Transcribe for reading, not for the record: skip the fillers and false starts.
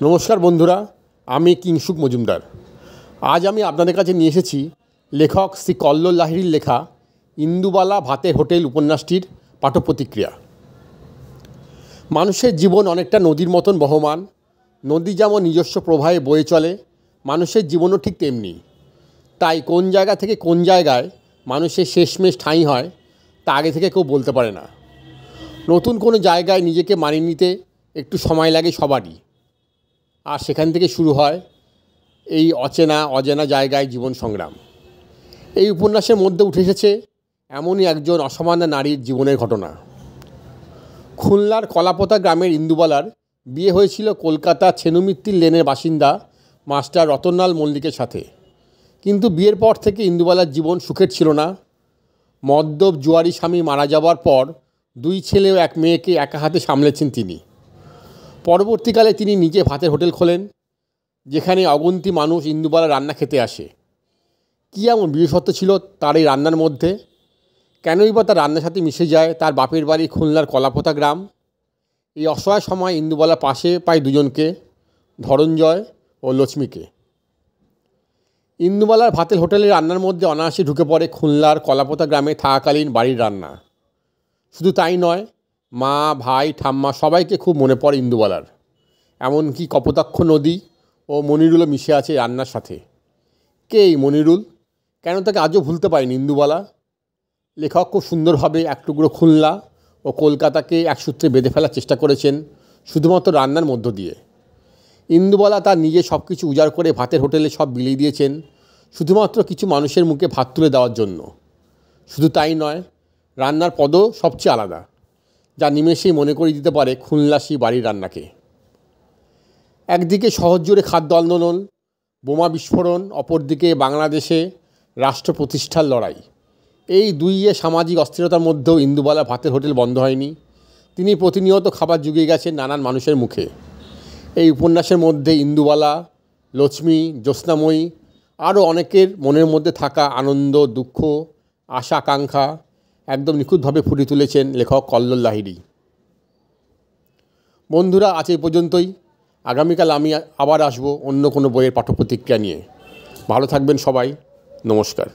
নমস্কার বন্ধুরা, আমি কিংসুক মজুমদার। আজ আমি আপনাদের কাছে নিয়ে এসেছি লেখক শ্রী কল্লোল লাহিড়ীর লেখা ইন্দুবালা ভাতের হোটেল উপন্যাসটির পাঠ্যপ্রতিক্রিয়া। মানুষের জীবন অনেকটা নদীর মতন বহমান। নদী যেমন নিজস্ব প্রবাহে বয়ে চলে, মানুষের জীবনও ঠিক তেমনি। তাই কোন জায়গা থেকে কোন জায়গায় মানুষের শেষমেশ ঠাঁই হয় তা আগে থেকে কেউ বলতে পারে না। নতুন কোনো জায়গায় নিজেকে মানিয়ে নিতে একটু সময় লাগে সবারই, আর সেখান থেকে শুরু হয় এই অজানা জায়গায় জীবন সংগ্রাম। এই উপন্যাসের মধ্যে উঠে এসেছে এমনই একজন অসামান্য নারীর জীবনের ঘটনা। খুলনার কলাপোতা গ্রামের ইন্দুবালার বিয়ে হয়েছিল কলকাতার ছেনুমিত্তির লেনের বাসিন্দা মাস্টার রতনলাল মল্লিকের সাথে। কিন্তু বিয়ের পর থেকে ইন্দুবালার জীবন সুখের ছিল না। মদ্যপ জুয়ারি স্বামী মারা যাওয়ার পর 2 ছেলে ও 1 মেয়েকে একা হাতে সামলেছেন তিনি। পরবর্তীকালে তিনি নিজে ভাতের হোটেল খোলেন, যেখানে অগুন্তি মানুষ ইন্দুবালার রান্না খেতে আসে। কী এমন বিশেষত্ব ছিল তার এই রান্নার মধ্যে? কেনই বা তার রান্নার সাথে মিশে যায় তার বাপের বাড়ি খুলনার কলাপোতা গ্রাম? এই অসহায় সময় ইন্দুবালার পাশে পায় দুজনকে, ধনঞ্জয় ও লক্ষ্মীকে। ইন্দুবালার ভাতের হোটেলের রান্নার মধ্যে অনায়াসে ঢুকে পড়ে খুলনার কলাপোতা গ্রামে থাকাকালীন বাড়ির রান্না। শুধু তাই নয়, মা, ভাই, ঠাম্মা সবাইকে খুব মনে পড়ে ইন্দুবালার। এমনকি কপোতাক্ষ নদী ও মনিরুলও মিশে আছে রান্নার সাথে। কে এই মনিরুল? কেন তাকে আজও ভুলতে পারেনি ইন্দুবালা? লেখক খুব সুন্দরভাবে এক টুকরো খুলনা ও কলকাতাকে এক সূত্রে বেঁধে ফেলার চেষ্টা করেছেন শুধুমাত্র রান্নার মধ্য দিয়ে। ইন্দুবালা তার নিজে সব কিছু উজাড় করে ভাতের হোটেলে সব বিলিয়ে দিয়েছেন শুধুমাত্র কিছু মানুষের মুখে ভাত তুলে দেওয়ার জন্য। শুধু তাই নয়, রান্নার পদও সবচেয়ে আলাদা, যা নিমেষেই মনে করিয়ে দিতে পারে খুলনাসী বাড়ির রান্নাকে। একদিকে শহর জুড়ে খাদ্য আন্দোলন, বোমা বিস্ফোরণ, অপরদিকে বাংলাদেশে রাষ্ট্র প্রতিষ্ঠার লড়াই। এই দুইয়ে সামাজিক অস্থিরতার মধ্যেও ইন্দুবালা ভাতের হোটেল বন্ধ হয়নি। তিনি প্রতিনিয়ত খাবার জুগিয়ে গেছেন নানান মানুষের মুখে। এই উপন্যাসের মধ্যে ইন্দুবালা, লক্ষ্মী, জ্যোৎস্নাময়ী আরও অনেকের মনের মধ্যে থাকা আনন্দ, দুঃখ, আশা, আকাঙ্ক্ষা একদম নিখুঁতভাবে ফুটিয়ে তুলেছেন লেখক কল্লোল লাহিড়ী। বন্ধুরা, আজ এই পর্যন্তই। আগামীকাল আমি আবার আসব অন্য কোনো বইয়ের পাঠ্যপ্রতিক্রিয়া নিয়ে। ভালো থাকবেন সবাই। নমস্কার।